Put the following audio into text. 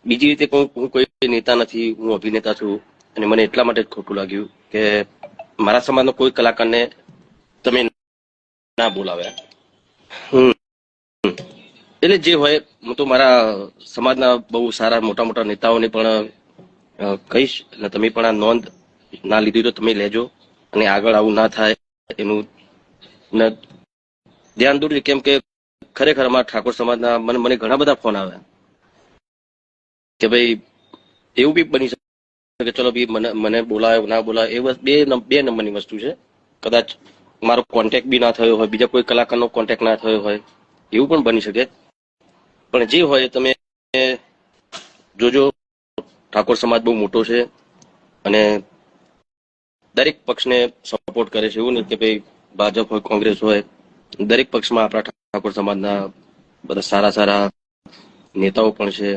બીજી રીતે હું કોઈ નેતા નથી, હું અભિનેતા છું. અને મને એટલા માટે જ ખોટું લાગ્યું કે મારા સમાજનો કોઈ કલાકારને તમે ના બોલાવ્યા. એટલે જે હોય, હું તો મારા સમાજના બહુ સારા મોટા મોટા નેતાઓને પણ કહીશ, અને તમે પણ આ નોંધ ના લીધી તો તમે લેજો, અને આગળ આવું ના થાય એનું ધ્યાન દોરજો. કેમ કે ખરેખર અમારા ઠાકોર સમાજના મને ઘણા બધા ફોન આવ્યા કે ભાઈ એવું બી બની શકે કે ચલો બી મને બોલાવે ના બોલાવે, એ બે નંબરની વસ્તુ છે. કદાચ મારો કોન્ટેક્ટ બી ના થયો હોય, બીજા કોઈ કલાકારનો કોન્ટેક્ટ ના થયો હોય, એવું પણ બની શકે. પણ જે હોય તમે જોજો, ઠાકોર સમાજ બહુ મોટો છે અને દરેક પક્ષને સપોર્ટ કરે છે. એવું નહીં કે ભાઈ ભાજપ હોય, કોંગ્રેસ હોય, દરેક પક્ષમાં આપણા ઠાકોર સમાજના બધા સારા સારા નેતાઓ પણ છે.